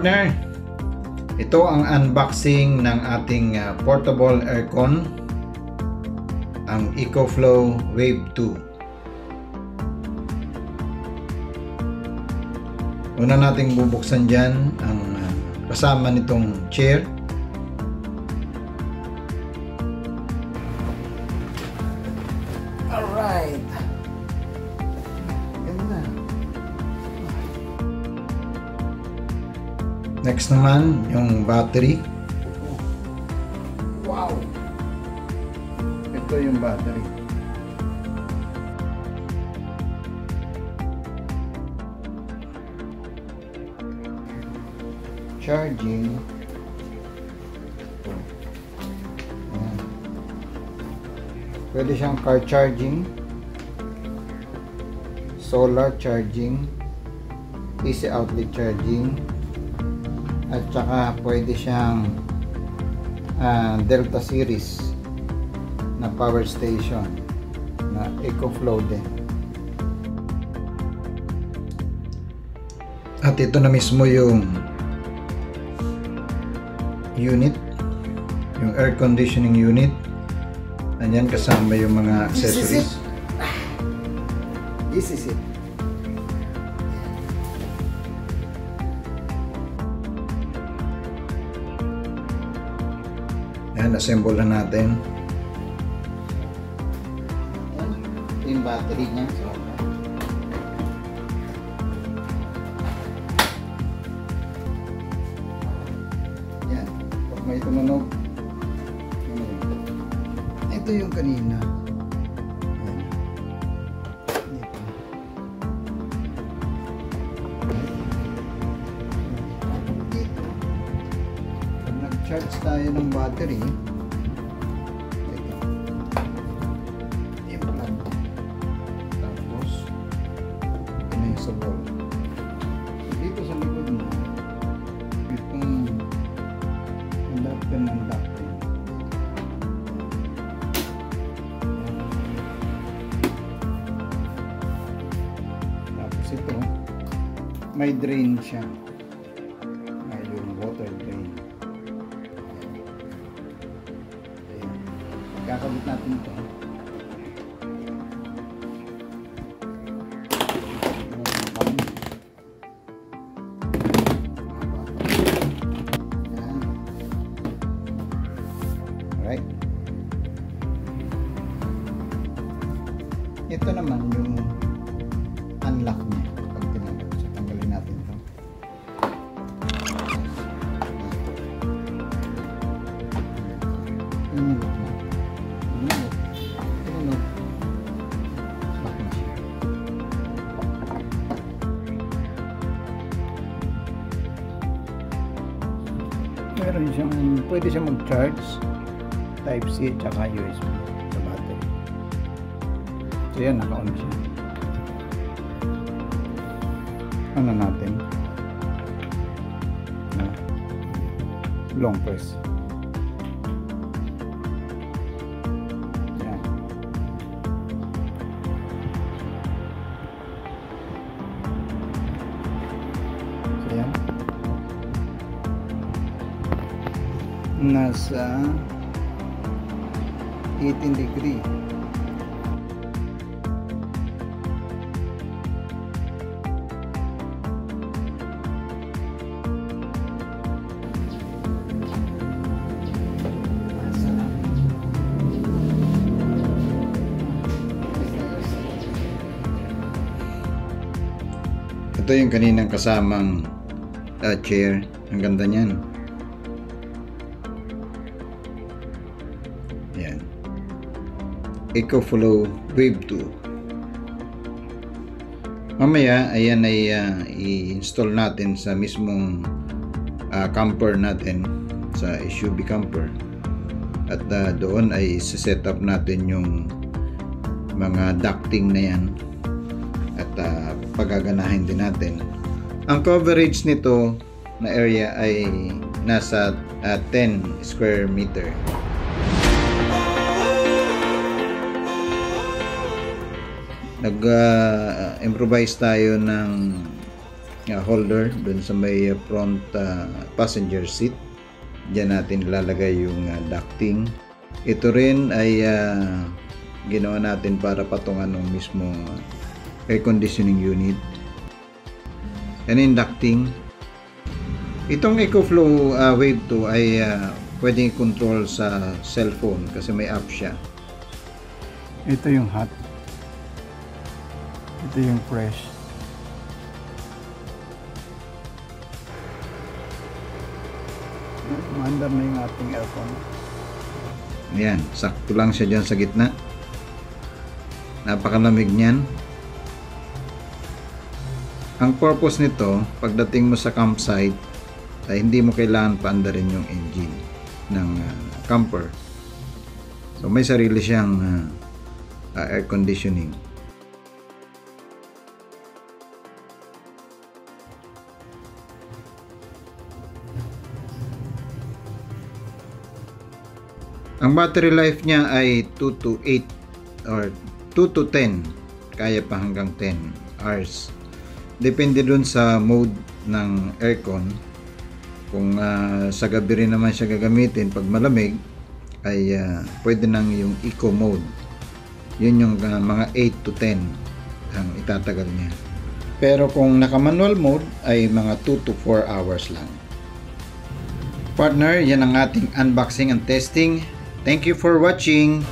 partner, ito ang unboxing ng ating portable aircon, ang EcoFlow Wave 2. Una nating bubuksan dyan ang kasama nitong chair. Alright. Next naman, yung battery. Wow! Ito yung battery. Charging. Ayan. Pwede siyang car charging, solar charging, AC outlet charging, at saka pwede siyang Delta series na power station na EcoFlow din. At ito na mismo yung unit, yung air conditioning unit. Nandiyan kasama yung mga accessories. This is it. Yan, assemble na natin. Yung battery niya. Yan. Pag may tumunog, ito yung kanina. Yan. Dito. Pag nag-charge tayo ng battery, ito. I-plug. Tapos, ito na yung sa wall. Dito sa likod mo, itong adapter ng adapter. Tapos ito, may drain siya. May yung water drain. Ayan. Kakabit natin ito. Alright. Ito naman yung unlock niya. Pag tinanggap, so tanggalin natin ito. Tinanggap na. Tinanggap. Lock na siya. Meron siyang, pwede siya mag-charge Type-C at saka USB sa battery. So yan, naka-on siya. Ano natin? Long press. Yan. So yan. Nasa 18 degree. Ito yung kaninang kasamang chair. Ang ganda niyan. Yan. EcoFlow Wave 2. Mamaya, ayan ay i-install natin sa mismong camper natin, sa SUV camper. At doon ay set up natin yung mga ducting na yan. At pagaganahin din natin. Ang coverage nito na area ay nasa 10 square meter. Nag-improvise tayo ng holder dun sa may front passenger seat. Diyan natin ilalagay yung ducting. Ito rin ay ginawa natin para patungan ng mismong air conditioning unit. Yan yung ducting. Itong EcoFlow Wave 2 ay pwedeng i-control sa cellphone kasi may app siya. Ito yung hot. Ito yung fresh. Maandar na yung ating aircon. Ayan, sakto lang siya dyan sa gitna. Napakalamig niyan. Ang purpose nito, pagdating mo sa campsite, ay hindi mo kailangan paandarin yung engine ng camper. So may sarili siyang air conditioning. Ang battery life niya ay 2 to 8 or 2 to 10. Kaya pa hanggang 10 hours. Depende dun sa mode ng aircon. Kung sa gabi rin naman siya gagamitin pag malamig, ay pwede nang yung eco mode. Yun yung mga 8 to 10 ang itatagal niya. Pero kung naka-manual mode ay mga 2 to 4 hours lang. Partner, yan ang ating unboxing and testing. Thank you for watching.